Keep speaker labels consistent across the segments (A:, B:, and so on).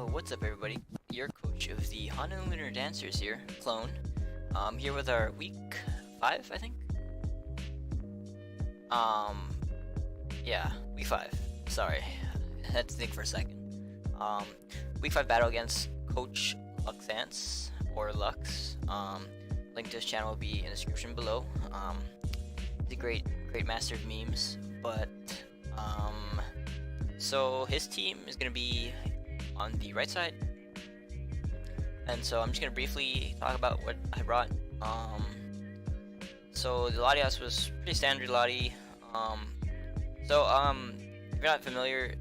A: What's up everybody? Your coach of the Honolulu Lunar Dancers here, Clone. Here with our week 5, I think? Um, yeah, week 5. Sorry, I had to think for a second. Week 5 battle against Coach Luxance, or Lux. Link to his channel will be in the description below. He's a great master of memes, but, so his team is gonna be on the right side, and so I'm just gonna briefly talk about what I brought. So the Lottie house was pretty standard Lottie. If you're not familiar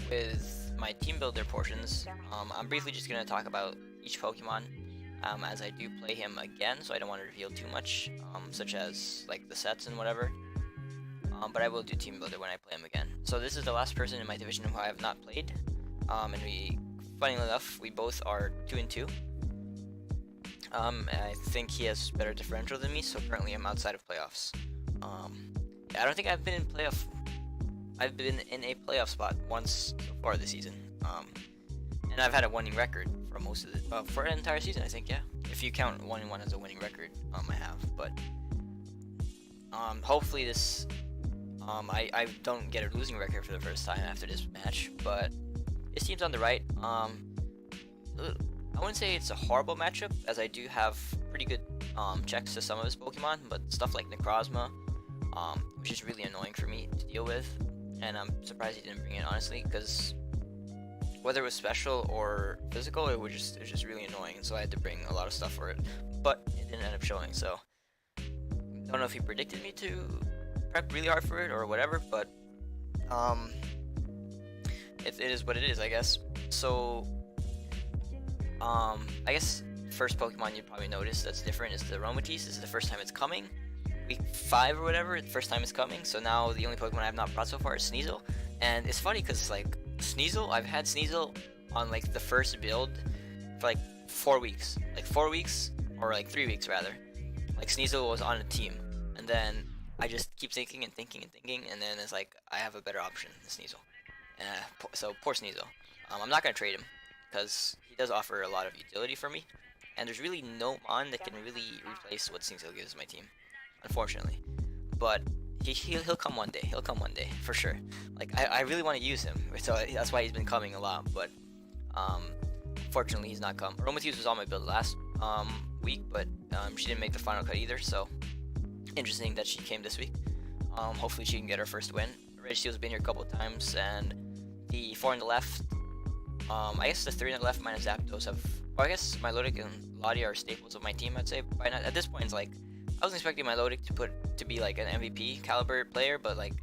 A: with my team builder portions, I'm briefly just gonna talk about each Pokemon as I do play him again, so I don't want to reveal too much, such as like the sets and whatever. But I will do team builder when I play him again. So this is the last person in my division who I have not played. And funny enough, we both are 2-2. And I think he has better differential than me, so currently I'm outside of playoffs. I don't think I've been in playoff. I've been in a playoff spot once so far this season. And I've had a winning record for most of the for an entire season, I think. Yeah, if you count 1-1 as a winning record, I have. But hopefully this, I don't get a losing record for the first time after this match, but. His team's on the right. I wouldn't say it's a horrible matchup, as I do have pretty good checks to some of his Pokemon, but stuff like Necrozma, which is really annoying for me to deal with, and I'm surprised he didn't bring it, honestly, because whether it was special or physical, it was just really annoying, and so I had to bring a lot of stuff for it, but it didn't end up showing. So don't know if he predicted me to prep really hard for it or whatever, but it is what it is, I guess. So, I guess first Pokemon you probably noticed that's different is the Aromatisse. This is the first time it's coming. Week 5 or whatever, the first time it's coming. So now the only Pokemon I have not brought so far is Sneasel. And it's funny because, like, Sneasel, I've had Sneasel on, like, the first build for, like, 4 weeks. Like, 4 weeks, or, like, 3 weeks, rather. Like, Sneasel was on a team. And then I just keep thinking and thinking and thinking, and then it's like, I have a better option than Sneasel. So poor Sneasel. I'm not gonna trade him because he does offer a lot of utility for me, and there's really no mon that can really replace what Sneasel gives my team, unfortunately. But he'll come one day. He'll come one day for sure. Like I really want to use him, so that's why he's been coming a lot. But fortunately he's not come. Aromatisse was on my build last week, but she didn't make the final cut either. So interesting that she came this week. Hopefully she can get her first win. Registeel's been here a couple of times, and the 4 on the left, I guess the 3 on the left minus Zapdos have, well, I guess Milotic and Lottie are staples of my team, I'd say. By now, at this point, it's like, I was expecting Milotic to be like an MVP caliber player, but like,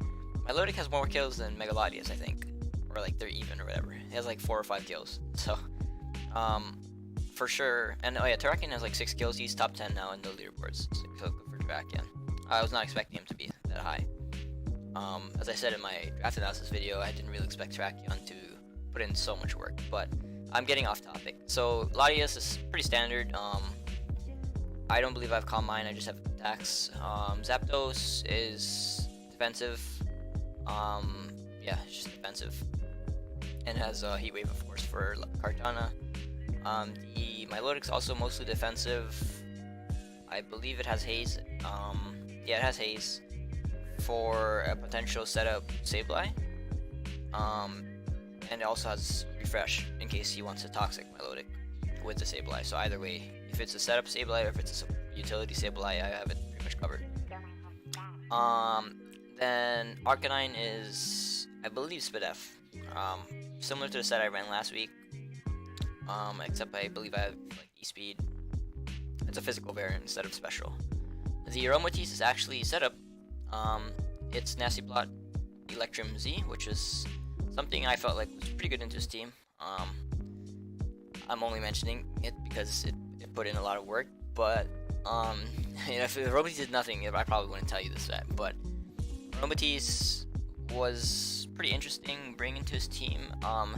A: Milotic has more kills than Megalodius, I think. Or like, they're even or whatever. He has like 4 or 5 kills, so, for sure. And oh yeah, Terrakion has like 6 kills, he's top 10 now in the leaderboards, so good for Terrakion. I was not expecting him to be that high. As I said in my draft analysis video, I didn't really expect Terrakion to put in so much work, but I'm getting off topic. So Latias is pretty standard. I don't believe I have Calm Mind, I just have attacks. Zapdos is defensive. Yeah, it's just defensive. And has Heat Wave, of course, for Kartana. The Milotic's also mostly defensive. I believe it has Haze. Yeah, it has Haze for a potential setup Sableye, and it also has Refresh in case he wants a Toxic Milotic with the Sableye. So either way, if it's a setup Sableye or if it's a utility Sableye, I have it pretty much covered. Then Arcanine is, I believe, Spadef. Similar to the set I ran last week, except I believe I have like E-Speed. It's a physical variant instead of special. The Aromatisse is actually set up. It's Nasty Plot Electrum Z, which is something I felt like was pretty good into his team. I'm only mentioning it because it put in a lot of work, but you know, if Aromatisse did nothing, I probably wouldn't tell you this set. But Aromatisse was pretty interesting bringing into his team. So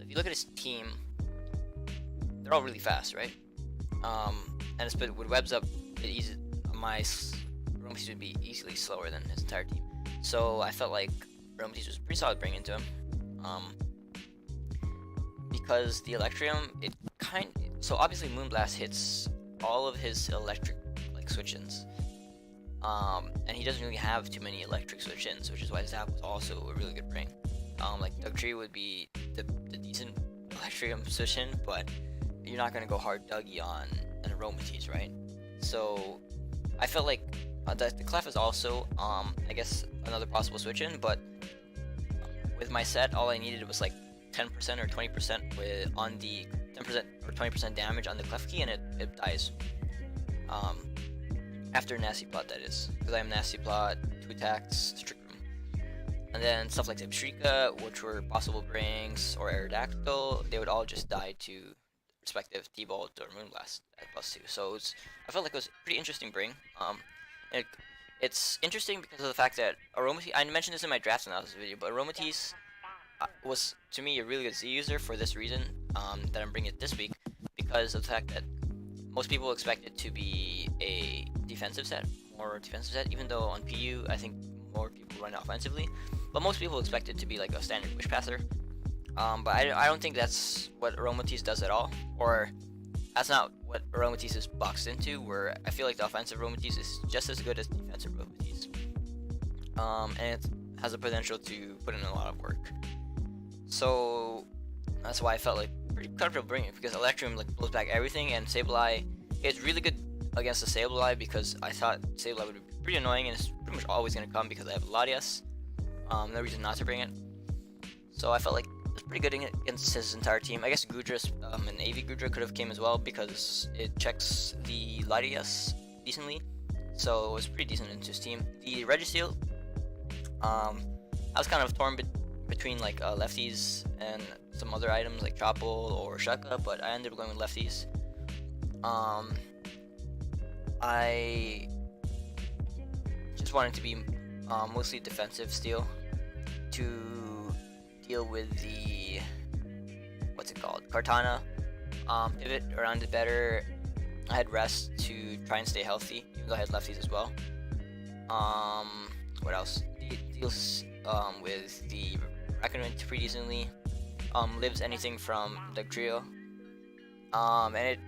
A: if you look at his team, they're all really fast, right? And it's with webs up, my Aromatisse would be easily slower than his entire team. So I felt like Aromatisse was pretty solid bringing into him. because the Electrium, so obviously Moonblast hits all of his electric like switch-ins. And he doesn't really have too many electric switch-ins, which is why Zap was also a really good bring. Like Dugtree would be the decent Electrium switch-in, but you're not gonna go hard Dougie on an Aromatisse, right? So I felt like the Clef is also I guess another possible switch-in, but with my set, all I needed was like 10% or 20% on the 10% or 20% damage on the Clef key, and it dies. After Nasty Plot, that is, because I have Nasty Plot, 2 attacks, Trick Room, and then stuff like Zebstrika, which were possible brings, or Aerodactyl, they would all just die to respective T-Bolt or Moonblast at +2. So I felt like it was a pretty interesting bring. It's interesting because of the fact that Aromatisse, I mentioned this in my draft analysis video, but Aromatisse was, to me, a really good Z user for this reason, that I'm bringing it this week, because of the fact that most people expect it to be a more defensive set, even though on PU, I think more people run offensively, but most people expect it to be like a standard Wish Passer. But I don't think that's what Aromatisse does at all, or that's not what Aromatisse is boxed into, where I feel like the offensive Aromatisse is just as good as defensive Aromatisse. And it has the potential to put in a lot of work. So that's why I felt like pretty comfortable bringing it, because Electrium like blows back everything, and Sableye is really good against the Sableye, because I thought Sableye would be pretty annoying, and it's pretty much always going to come because I have Latias. No reason not to bring it. So I felt like it was pretty good against his entire team. I guess Gudra and AV Gudra could have came as well, because it checks the Latias decently. So it was pretty decent into his team. The Registeel, I was kind of torn between like lefties and some other items like Chople or Shucka, but I ended up going with lefties. I just wanted to be mostly defensive steel to deal with the Kartana. Pivot around it better. I had rest to try and stay healthy, even though I had lefties as well. What else? Deals with the Reckonment pretty decently. Lives anything from the trio. And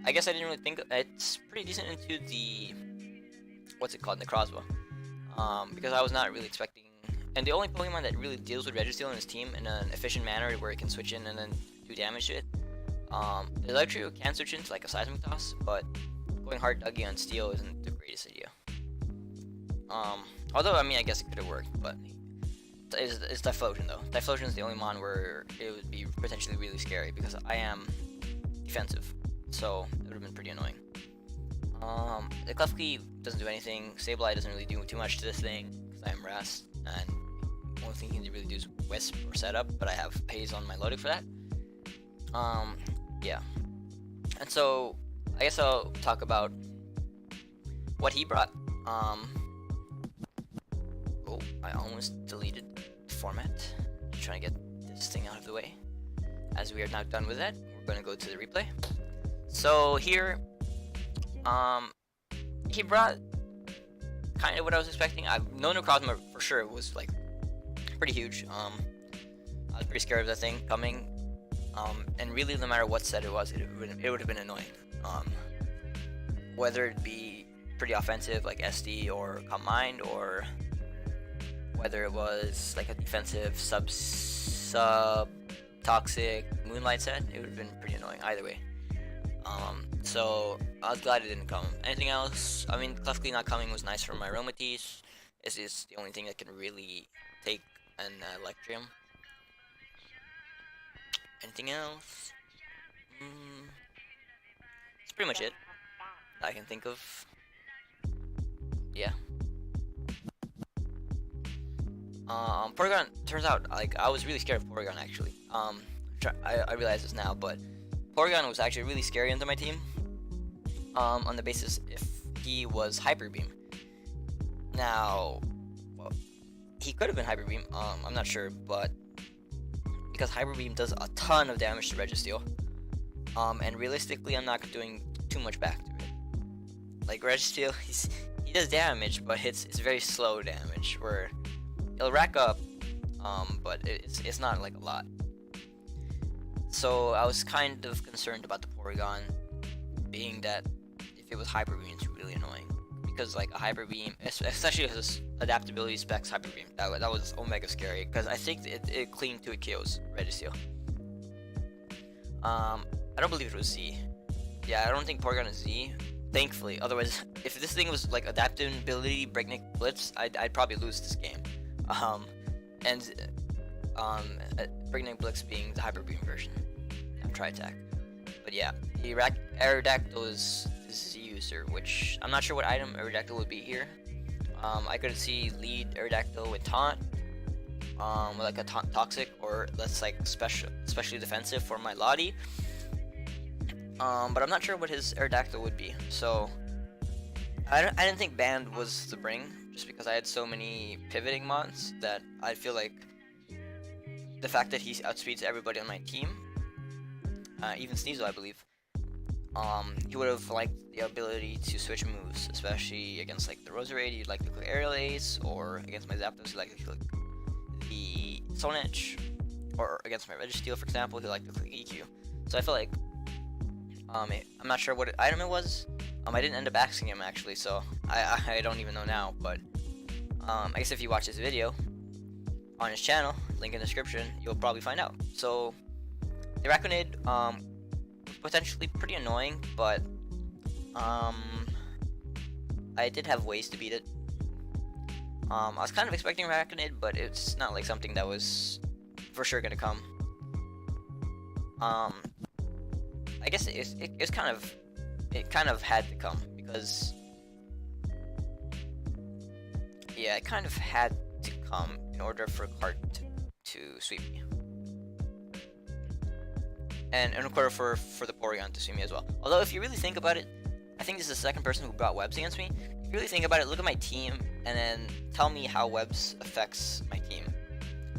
A: I guess I didn't really think it's pretty decent into the the crossbow. Because I was not really expecting, and the only Pokemon that really deals with Registeel in his team in an efficient manner where it can switch in and then do damage to it. The Electrio can switch into like a Seismic Toss, but going hard Dougie on Steel isn't the greatest idea. Although I mean I guess it could have worked, but it's Typhlosion though. Typhlosion is the only mon where it would be potentially really scary, because I am defensive, so it would have been pretty annoying. The Klefki doesn't do anything. Sableye doesn't really do too much to this thing, because I am Rest, and the only thing he can really do is Wisp or Setup, but I have Haze on my Lodic for that. Yeah. And so, I guess I'll talk about what he brought. Oh, I almost deleted the format. Just trying to get this thing out of the way. As we are now done with that, we're going to go to the replay. So here, he brought kind of what I was expecting. No Necrozma for sure was like pretty huge. I was pretty scared of that thing coming. And really, no matter what set it was, it would have been annoying. Whether it be pretty offensive like SD or Calm Mind, or whether it was like a defensive sub toxic Moonlight set, it would have been pretty annoying either way. So I was glad it didn't come. Anything else? I mean, Klefki not coming was nice for my Aromatisse. This is the only thing that can really take an Electrium. Anything else? That's pretty much it that I can think of. Yeah. Porygon, turns out, like, I was really scared of Porygon, actually. I realize this now, but Porygon was actually really scary into my team. On the basis if he was Hyper Beam. Now, well, he could have been Hyper Beam, I'm not sure, but because Hyper Beam does a ton of damage to Registeel, and realistically, I'm not doing too much back to it. Like Registeel, he does damage, but it's very slow damage, where it'll rack up, but it's not like a lot. So I was kind of concerned about the Porygon, being that if it was Hyper Beam, it's really annoying. Because like a Hyper Beam, especially if it's adaptability specs Hyper Beam, that was omega scary. Because I think it clean to it kills Registeel. I don't believe it was Z. Yeah, I don't think Porygon is Z. Thankfully, otherwise, if this thing was like adaptability Breakneck Blitz, I'd probably lose this game. Breakneck Blitz being the Hyper Beam version of Tri-Attack. But yeah, the Aerodactyl is Z user, which I'm not sure what item Aerodactyl would be here. I could see lead Aerodactyl with Taunt, with like a Toxic, or that's like especially defensive for my Lottie. But I'm not sure what his Aerodactyl would be, so I didn't think Band was the bring, just because I had so many pivoting mons that I feel like the fact that he outspeeds everybody on my team, even Sneasel, I believe, he would have liked the ability to switch moves, especially against like the Roserade, you'd like to click Aerial Ace, or against my Zapdos, you'd like to click the Stone Edge, or against my Registeel, for example, he'd like to click EQ. So I feel like, I'm not sure what item it was. I didn't end up asking him actually, so I don't even know now, but I guess if you watch this video on his channel, link in the description, you'll probably find out. So the Araquanid was potentially pretty annoying, but I did have ways to beat it. I was kind of expecting Araquanid, but it's not like something that was for sure gonna come. I guess it kind of had to come, because yeah, it kind of had to come in order for a card to sweep me, and in order for the Porygon to sweep me as well. Although if you really think about it, I think this is the second person who brought webs against me. If you really think about it, look at my team and then tell me how webs affects my team.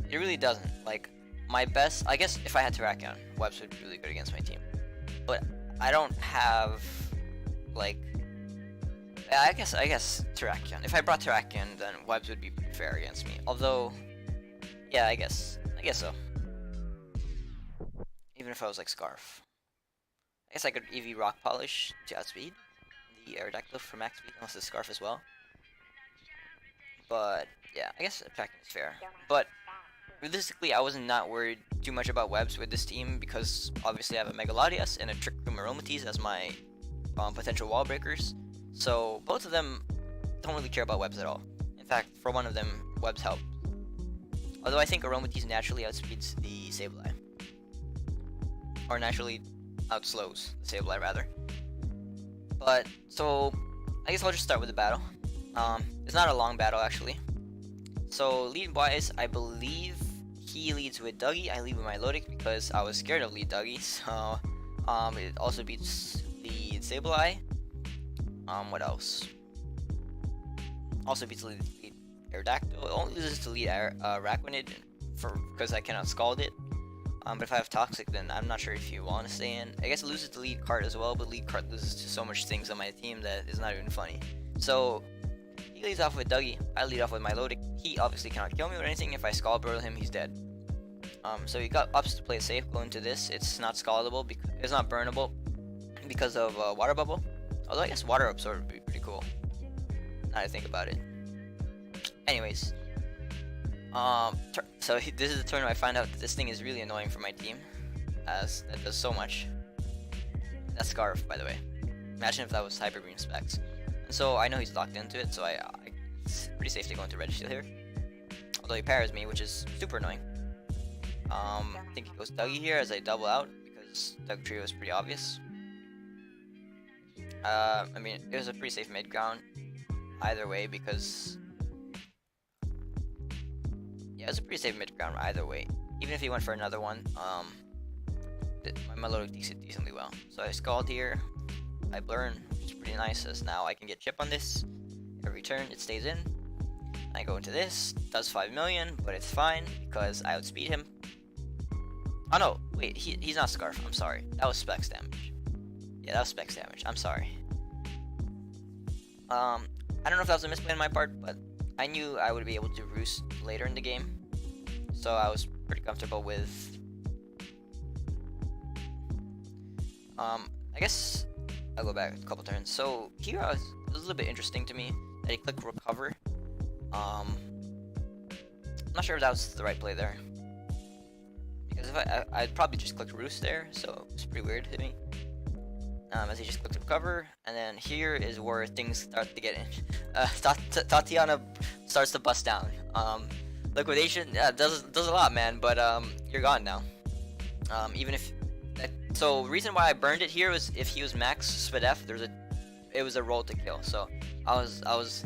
A: It really doesn't. Like my best, I guess if I had Terrakion, webs would be really good against my team. But I don't have, like, I guess Terrakion. If I brought Terrakion, then webs would be pretty fair against me. Although, yeah, I guess so. Even if I was like Scarf, I guess I could EV Rock Polish to outspeed the Aerodactyl for max speed, unless it's Scarf as well. But yeah, I guess Terrakion is fair. But realistically, I was not worried too much about webs with this team, because obviously I have a Megalodius and a Trick Room Aromatisse as my potential wall breakers. So both of them don't really care about webs at all. In fact, for one of them, webs help. Although I think Aromatisse naturally outspeeds the Sableye. Or naturally outslows the Sableye, rather. But, so, I guess I'll just start with the battle. It's not a long battle, actually. So, lead-wise, I believe he leads with Dougie. I lead with my Milotic because I was scared of lead Dougie. So, it also beats the Sableye. What else? Also beats the lead Aerodactyl. It only loses to lead Araquanid because I cannot Scald it. But if I have Toxic, then I'm not sure if you want to stay in. I guess it loses to lead card as well, but lead card loses to so much things on my team that is not even funny. So, he leads off with Dougie, I lead off with my Milotic. He obviously cannot kill me or anything. If I Scald Burrow him, he's dead. So he got ups to play it safe, go into this. It's not scaldable, because it's not burnable because of Water Bubble. Although I guess Water Absorb would be pretty cool, now that I think about it. Anyways, so this is the turn where I find out that this thing is really annoying for my team, as it does so much. That's Scarf, by the way. Imagine if that was Hyper Beam specs. And so I know he's locked into it, so it's pretty safe to go into Registeel here. Although he parries me, which is super annoying. I think he goes Dougie here as I double out, because Doug Trio is pretty obvious. I mean, it was a pretty safe mid ground either way, because yeah, it was a pretty safe mid ground either way. Even if he went for another one, my Milotic takes it decently well. So I Scald here, I Burn, which is pretty nice, as now I can get Chip on this. Every turn it stays in. I go into this, does 5 million, but it's fine because I outspeed him. Oh no, wait, he's not Scarf, I'm sorry. That was Specs damage. Yeah, that was Specs damage, I'm sorry. I don't know if that was a misplay on my part, but I knew I would be able to roost later in the game. So I was pretty comfortable with I guess I'll go back a couple turns. So here it was a little bit interesting to me that he clicked recover. I'm not sure if that was the right play there, because if I'd probably just clicked roost there, so it's pretty weird to me. As he just clicked recover, and then here is where things start to get in. Tatiana starts to bust down. Liquidation, yeah, does a lot, man, but you're gone now. Even if so, reason why I burned it here was if he was max SPDF, it was a roll to kill. So I was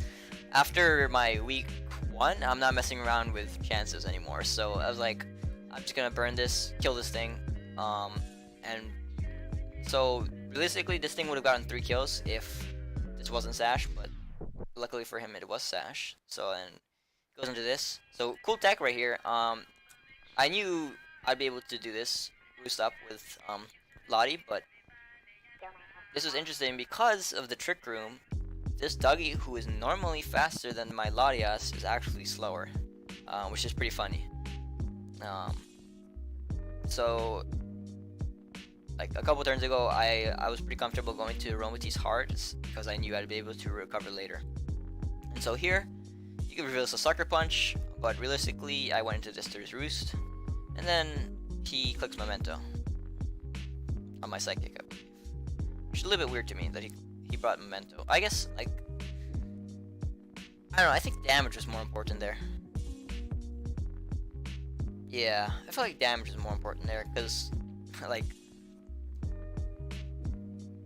A: after my week 1, I'm not messing around with chances anymore. So I was like, I'm just gonna burn this, kill this thing, and so realistically, this thing would have gotten 3 kills if this wasn't Sash, but luckily for him, it was Sash. So then it goes into this. So cool tech right here. I knew I'd be able to do this boost up with Lottie, but this was interesting because of the trick room. This Dougie, who is normally faster than my Latias, is actually slower, which is pretty funny. So like a couple turns ago, I was pretty comfortable going to Aromatisse hard because I knew I'd be able to recover later. And so here, you can reveal a Sucker Punch, but realistically, I went into this to his Roost, and then he clicks Memento on my Psychic, I believe. Which is a little bit weird to me that he brought Memento. I guess, like, I don't know, I think damage was more important there. Yeah, I feel like damage is more important there, because, like,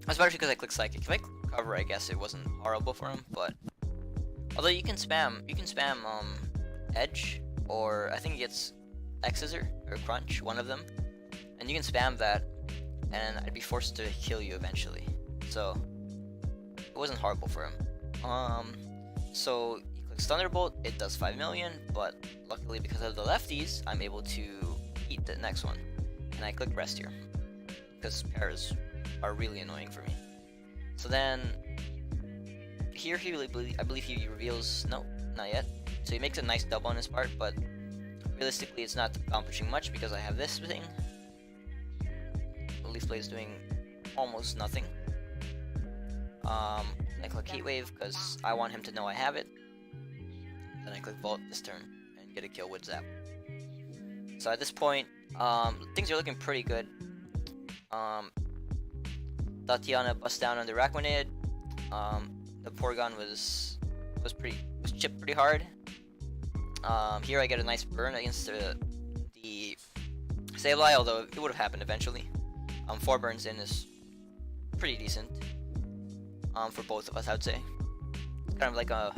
A: especially because I clicked Psychic. If I clicked Cover, I guess it wasn't horrible for him, but although you can spam Edge, or I think it gets X-Scissor or Crunch, one of them, and you can spam that, and I'd be forced to kill you eventually. So it wasn't horrible for him. So he clicks Thunderbolt, it does 5 million, but luckily because of the lefties, I'm able to eat the next one, and I click Rest here because pairs are really annoying for me. So then here I believe he reveals, no, not yet. So he makes a nice double on his part, but realistically it's not accomplishing much because I have this thing. The Leaf Blade is doing almost nothing. I click Heat Wave because I want him to know I have it. Then I click Vault this turn and get a kill with Zap. So at this point, things are looking pretty good. Tatiana busts down on the Rachmanid. The Porygon was chipped pretty hard. Here I get a nice burn against the Sableye, although it would have happened eventually. 4 burns in is pretty decent for both of us, I would say. Kind of like a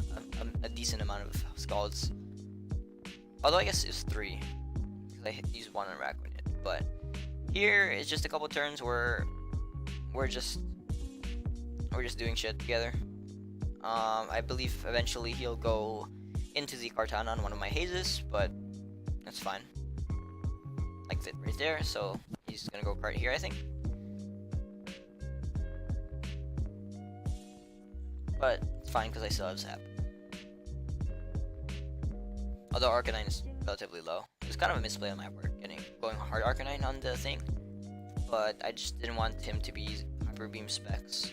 A: decent amount of Scalds. Although I guess it's 3 because I used 1 on Rachmanid. But here it's just a couple turns where we're just doing shit together. I believe eventually he'll go into the Kartana on one of my hazes, but that's fine. Like that right there, so he's gonna go card here, I think. But it's fine because I still have Zap. Although Arcanine is relatively low. It was kind of a misplay on my part, going hard Arcanine on the thing. But I just didn't want him to be Hyper Beam Specs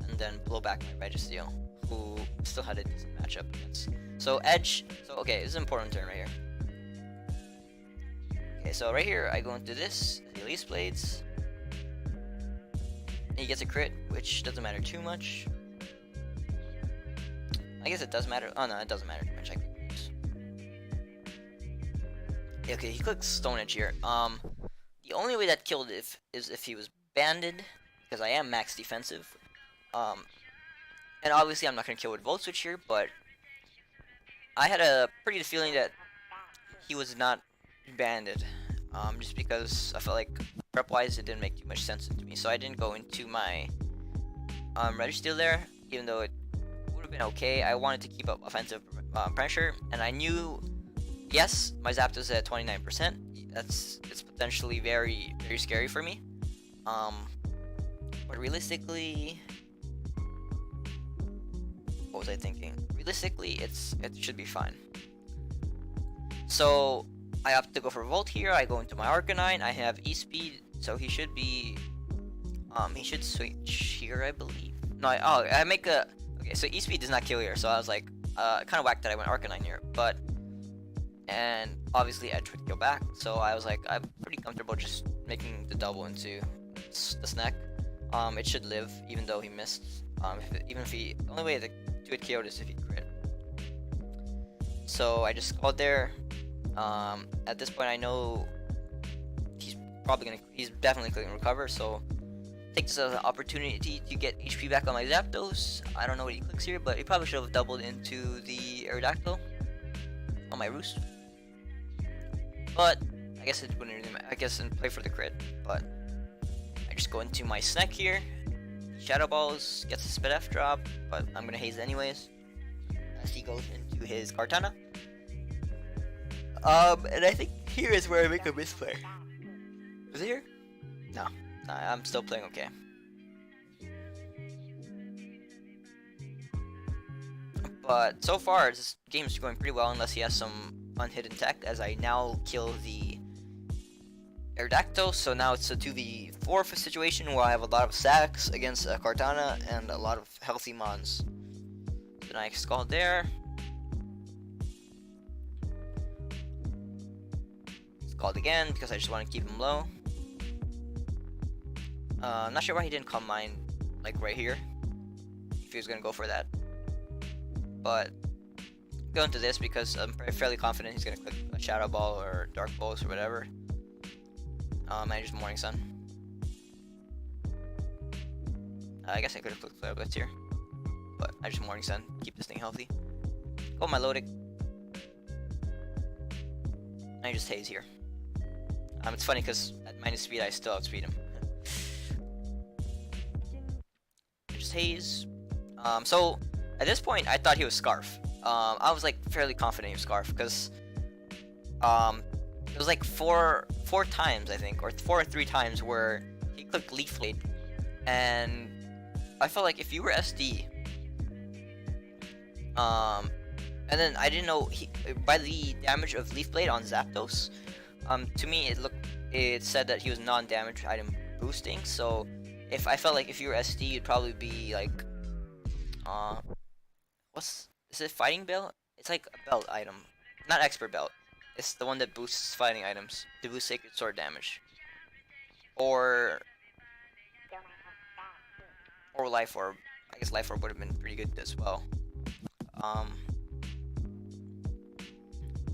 A: and then blow back my Registeel, who still had a decent matchup against. So Edge, okay, this is an important turn right here. Okay, so right here I go into this, the Elise Blades. And he gets a crit, which doesn't matter too much. I guess it does matter. Oh no, it doesn't matter too much. Okay, he clicks Stone Edge here. The only way that killed is if he was banded, because I am max defensive. And obviously I'm not gonna kill with Volt Switch here, but I had a pretty good feeling that he was not banded. Just because I felt like prep-wise it didn't make too much sense to me, so I didn't go into my Registeel there, even though it would have been okay. I wanted to keep up offensive pressure, and I knew, yes, my Zapdos at 29%. It's potentially very, very scary for me. But realistically, what was I thinking? Realistically, it should be fine. So I opt to go for Volt here. I go into my Arcanine. I have E-Speed, so he should be He should switch here, I believe. No, I make a... Okay, so E-Speed does not kill here, so I was like, kind of whacked that I went Arcanine here, but... And obviously Edge would go back, so I was like, I'm pretty comfortable just making the double into the snack. It should live, even though he missed. Even if he... The only way to do it KO'd is if he crit. So I just called there. At this point I know he's definitely clicking recover, so take this as an opportunity to get HP back on my Zapdos. I don't know what he clicks here, but he probably should have doubled into the Aerodactyl on my Roost. But I guess it wouldn't really matter. I guess and play for the crit, but I just go into my snack here. Shadow Balls gets a Spit F drop, but I'm gonna haze anyways as he goes into his Kartana. And I think here is where I make a misplay. Is it here? No. I'm still playing okay. But so far, this game is going pretty well unless he has some unhidden tech, as I now kill the Aerodactyl. So now it's a 2v4 situation where I have a lot of sacks against Kartana and a lot of healthy mons. Then I Scald there. Scald again because I just want to keep him low. I'm not sure why he didn't Calm Mind like right here, if he was gonna go for that. But go into this because I'm fairly confident he's gonna click a Shadow Ball or Dark Pulse or whatever. I just Morning Sun. I guess I could have clicked Flare Blitz here, but I just Morning Sun, keep this thing healthy. Go my Lodic. I just haze here. It's funny because at minus speed I still outspeed him. Just haze. So at this point I thought he was Scarf. I was like fairly confident he was Scarf because it was like four times I think, or 4 or 3 times where he clicked Leaf Blade, and I felt like if you were SD, and then I didn't know by the damage of Leaf Blade on Zapdos. To me it said that he was non-damage item boosting, so I felt like if you were SD you'd probably be like is it Fighting Belt? It's like a belt item. Not Expert Belt. It's the one that boosts fighting items to boost Sacred Sword damage. Or Life Orb. I guess Life Orb would have been pretty good as well.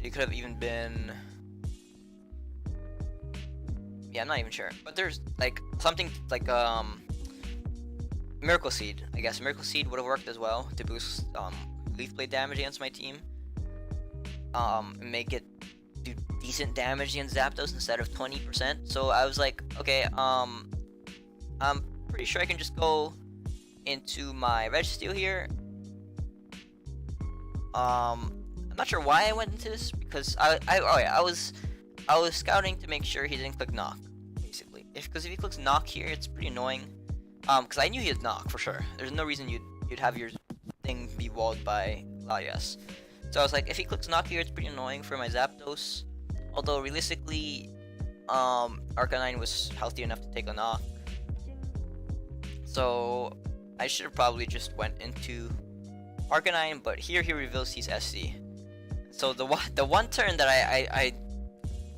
A: It could have even been... Yeah, I'm not even sure. But there's like something like Miracle Seed. I guess Miracle Seed would have worked as well to boost Leaf Blade damage against my team. Make it do decent damage against Zapdos instead of 20%. So I was like, okay, I'm pretty sure I can just go into my Registeel here. I'm not sure why I went into this because I was scouting to make sure he didn't click Knock, basically. Because if he clicks Knock here, it's pretty annoying. Because I knew he had Knock for sure. There's no reason you'd have your thing be walled by Gallades. So I was like, if he clicks Knock here, it's pretty annoying for my Zapdos. Although realistically, Arcanine was healthy enough to take a Knock. So I should have probably just went into Arcanine, but here he reveals he's SC. So the one turn that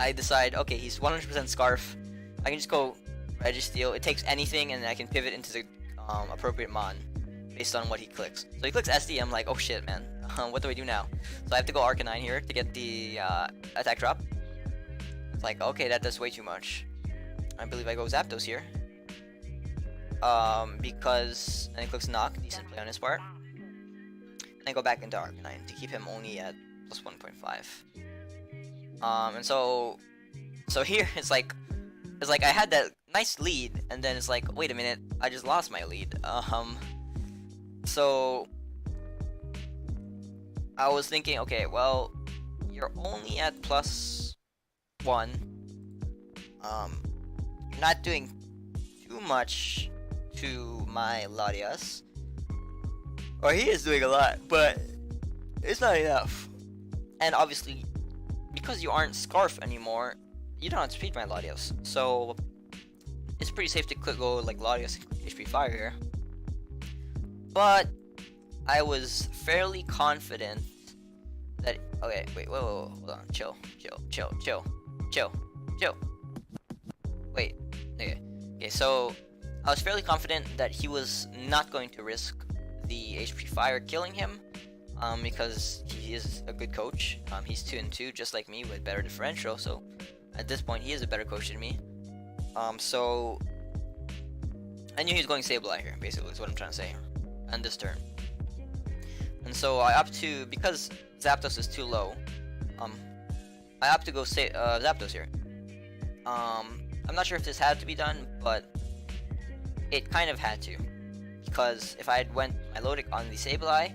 A: I decide, okay, he's 100% Scarf. I can just go Registeel. It takes anything, and I can pivot into the appropriate Mon based on what he clicks. So he clicks SD. I'm like, oh shit, man. What do I do now? So I have to go Arcanine here to get the attack drop. It's like, okay, that does way too much. I believe I go Zapdos here. Because then he clicks Knock, decent play on his part. And then go back into Arcanine to keep him only at plus 1.5. And so here it's like I had that nice lead, and then it's like, wait a minute, I just lost my lead. So I was thinking, okay, well, you're only at plus 1. You're not doing too much to my Latias. Or he is doing a lot, but it's not enough. And obviously, because you aren't Scarf anymore, you don't outspeed my Latios. So it's pretty safe to go like Gallades HP Fire here. But I was fairly confident that okay, wait, whoa, hold on, chill. Wait, okay, so I was fairly confident that he was not going to risk the HP Fire killing him, because he is a good coach. He's 2-2, just like me, with better differential, so at this point he is a better coach than me. So I knew he was going Sableye here, basically, is what I'm trying to say, on this turn. And so I opt to, because Zapdos is too low, I opt to go Zapdos here. I'm not sure if this had to be done, but it kind of had to, because if I had went Milotic on the Sableye,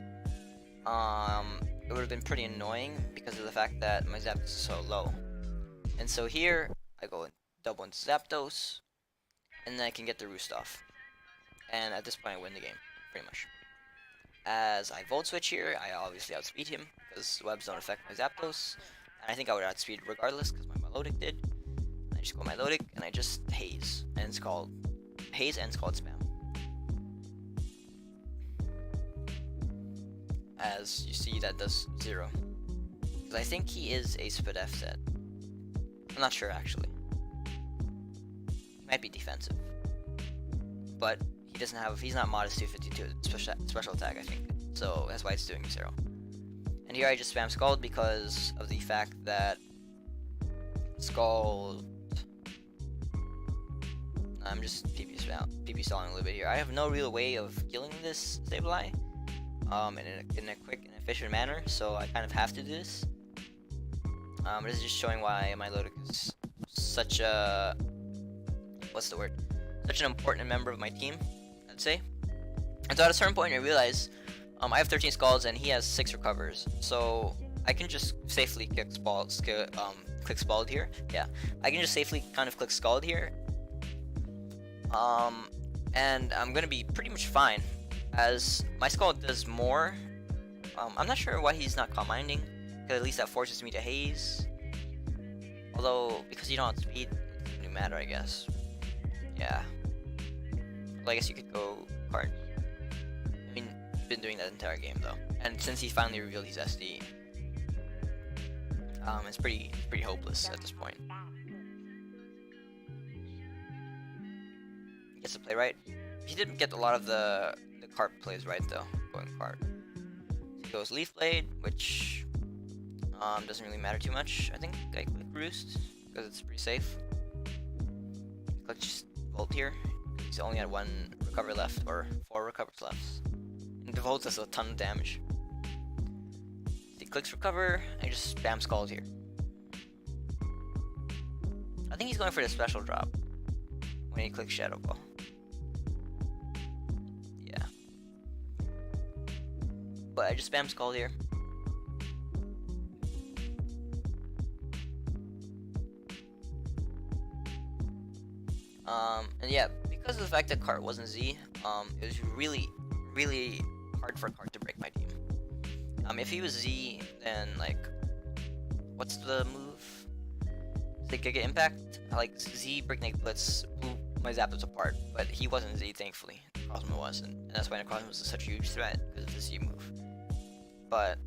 A: it would have been pretty annoying because of the fact that my Zapdos is so low. And so here I go double into Zapdos, and then I can get the Roost off. And at this point I win the game, pretty much. As I Volt Switch here, I obviously outspeed him, because webs don't affect my Zapdos. And I think I would outspeed regardless, because my Milotic did. I just go Milotic, and I just Haze, and Scald. Haze and Scald spam. As you see, that does 0. Because I think he is a Spadef set. I'm not sure, actually. Might be defensive. But he doesn't have, he's not modest 252 special attack, I think. So that's why it's doing 0. And here I just spam Scald because of the fact that Scald... I'm just PP stalling a little bit here. I have no real way of killing this Sableye in a quick and efficient manner, so I kind of have to do this. This is just showing why my Milotic is such a... what's the word? Such an important member of my team, I'd say. And so at a certain point I realize I have 13 Scalds and he has 6 recovers, so I can just safely click Scald here. Yeah, I can just safely kind of click Scald here. And I'm gonna be pretty much fine, as my Scald does more. I'm not sure why he's not Calm Minding, because at least that forces me to Haze. Although, because you don't speed, it doesn't really matter, I guess. Yeah. Well, I guess you could go Card. I mean, he's been doing that entire game, though. And since he finally revealed his SD, it's pretty hopeless at this point. Gets to play right. He didn't get a lot of the Carp plays right, though, going Carp. He goes Leaf Blade, which doesn't really matter too much. I think I click Roost, because it's pretty safe. Click just Volt here. He's only at 1 recover left, or 4 recovers left. And the Volt does a ton of damage. He clicks Recover, and just spam Scald here. I think he's going for the special drop when he clicks Shadow Ball. Yeah. But I just spam Scald here. And yeah, because of the fact that Cart wasn't Z, it was really hard for Cart to break my team. If he was Z, then like, what's the move? Is it Giga Impact? Like Z Breakneck Blitz blew my Zapdos apart, but he wasn't Z, thankfully. Necrozma was, and that's why Necrozma was such a huge threat, because of the Z move. But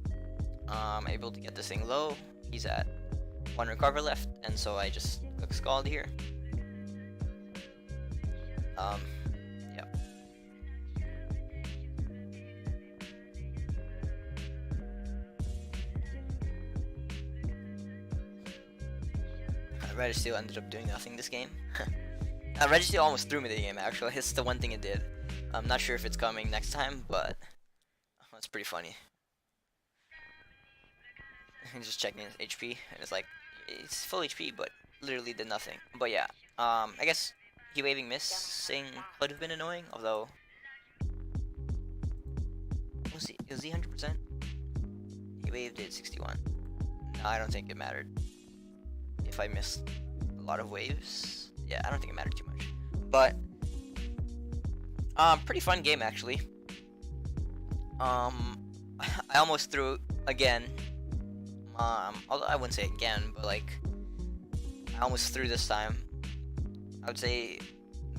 A: I'm able to get this thing low. He's at 1 recover left, and so I just click Scald here. Yeah. Registeel ended up doing nothing this game. Registeel almost threw me the game, actually. It's the one thing it did. I'm not sure if it's coming next time, but it's pretty funny. Just checking his HP, and it's like, it's full HP, but literally did nothing. But yeah, I guess Waving missing could have been annoying, although was he 100%? He waved it 61. No, I don't think it mattered if I missed a lot of waves. Yeah, I don't think it mattered too much. But pretty fun game, actually. I almost threw again. Although I wouldn't say again, but like I almost threw this time. I would say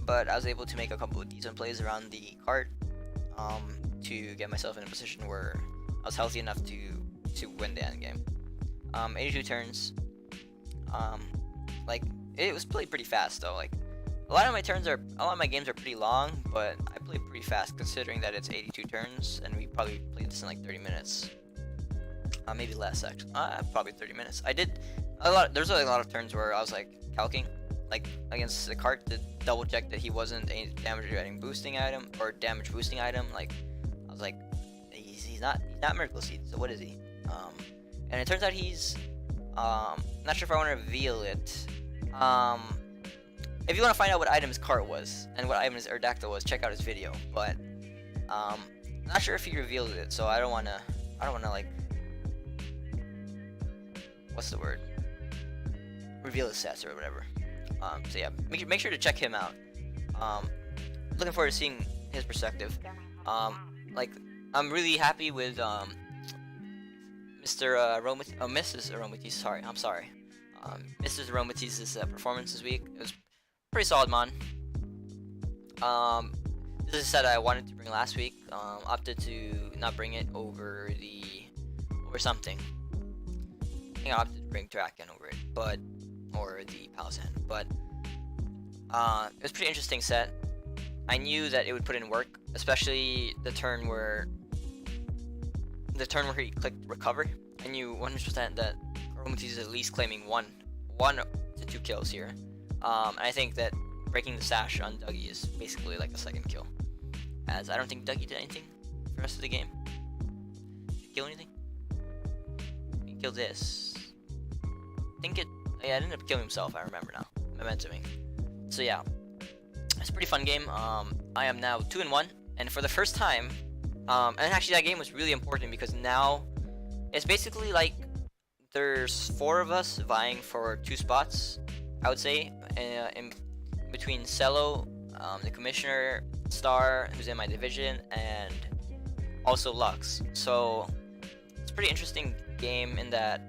A: but I was able to make a couple of decent plays around the cart to get myself in a position where I was healthy enough to win the end game. 82 turns. Like it was played pretty fast though. Like a lot of my games are pretty long, but I play pretty fast considering that it's 82 turns, and we probably played this in like 30 minutes. Maybe less actually. Probably 30 minutes. I did a lot. There's a lot of turns where I was like calcing, like against the cart to double check that he wasn't a damage boosting item or damage boosting item. Like I was like, he's not Miracle Seed. So what is he? And it turns out he's not sure if I want to reveal it. If you want to find out what item his cart was and what item his Erdactyl was, check out his video. But not sure if he revealed it, so I don't wanna like, what's the word? Reveal his stats or whatever. So yeah, make sure to check him out. Looking forward to seeing his perspective. Like I'm really happy with Mrs. Aromatisse. Sorry, I'm sorry. Mrs. Aromatisse's performance this week. It was pretty solid, man. This is a set I wanted to bring last week. Opted to not bring it over something. I think I opted to bring Draken over it, or the Palisand. But it was a pretty interesting set. I knew that it would put in work, especially the turn where he clicked recover. I knew 100% that Aromatisse is at least claiming one to 2 kills here. And I think that breaking the sash on Dougie is basically like a second kill, as I don't think Dougie did anything for the rest of the game. Did he kill anything? He killed this. I think it ended up killing himself. I remember now. Momentuming. So yeah, it's a pretty fun game. I am now 2-1, and for the first time, and actually that game was really important because now it's basically like there's 4 of us vying for 2 spots, I would say, in between Cello, the Commissioner, Star, who's in my division, and also Lux. So it's a pretty interesting game in that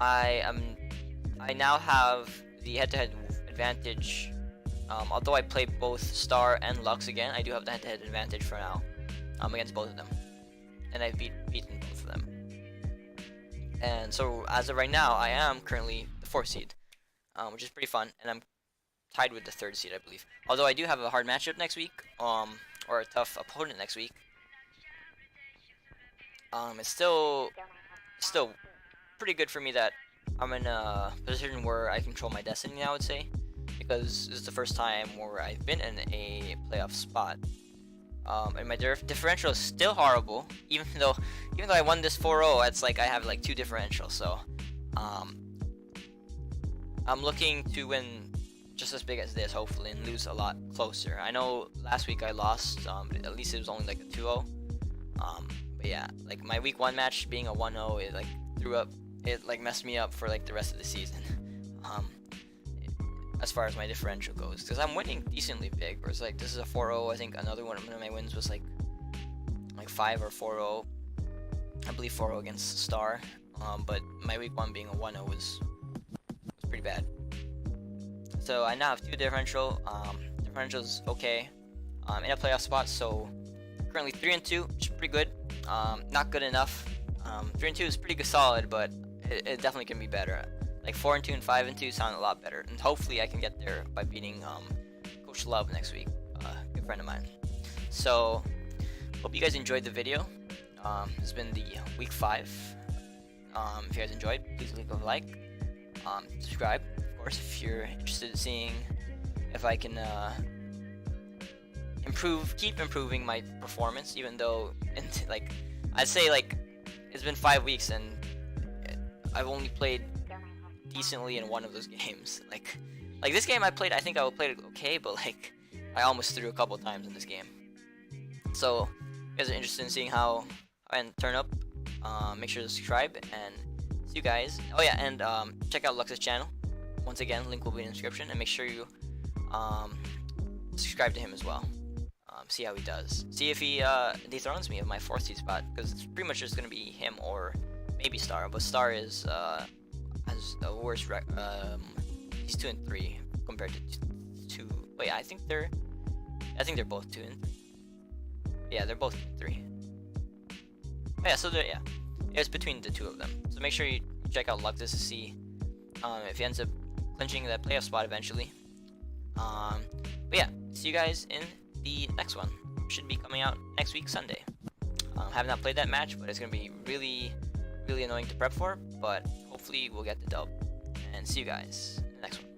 A: I now have the head-to-head advantage. Although I play both Star and Lux again, I do have the head-to-head advantage for now against both of them, and I've beaten both of them. And so as of right now, I am currently the 4th seed, which is pretty fun, and I'm tied with the 3rd seed, I believe. Although I do have a hard matchup next week, or a tough opponent next week. It's still pretty good for me that I'm in a position where I control my destiny, I would say, because this is the first time where I've been in a playoff spot. And my differential is still horrible, even though I won this 4-0. It's like I have like 2 differentials, so I'm looking to win just as big as this, hopefully, and lose a lot closer. I know last week I lost, but at least it was only like a 2-0. But yeah, like my week 1 match being a 1-0, it like messed me up for like the rest of the season. As far as my differential goes, because I'm winning decently big. Whereas like this is a 4-0. I think another one of my wins was like 5 or 4-0. I believe 4-0 against Star. But my week 1 being a 1-0 was pretty bad. So I now have 2 differential. Differential's okay. In a playoff spot. So currently 3-2, which is pretty good. Not good enough. 3-2 is pretty good, solid, but it definitely can be better. Like 4-2 and 5-2 sound a lot better, and hopefully I can get there by beating Coach Love next week, a good friend of mine. So hope you guys enjoyed the video. This has been the week 5. If you guys enjoyed, please leave a like, subscribe, of course, if you're interested in seeing if I can keep improving my performance, even though like I'd say like it's been 5 weeks and I've only played decently in one of those games. Like this game I think I played it okay, but like I almost threw a couple times in this game. So if you guys are interested in seeing how I turn up, make sure to subscribe, and see you guys. Oh yeah, and check out Lux's channel. Once again, link will be in the description, and make sure you subscribe to him as well. See how he does. See if he dethrones me of my 4th seed spot, because it's pretty much just gonna be him or maybe Star. But Star has a worse he's 2-3 compared to Wait, I think they're both 2 and 3. Yeah, they're both 3. Oh, yeah, so yeah, it's between the 2 of them. So make sure you check out Gallades to see if he ends up clinching that playoff spot eventually. But yeah, see you guys in the next one. Should be coming out next week Sunday. Have not played that match, but it's gonna be really annoying to prep for. But hopefully we'll get the dub. And see you guys in the next one.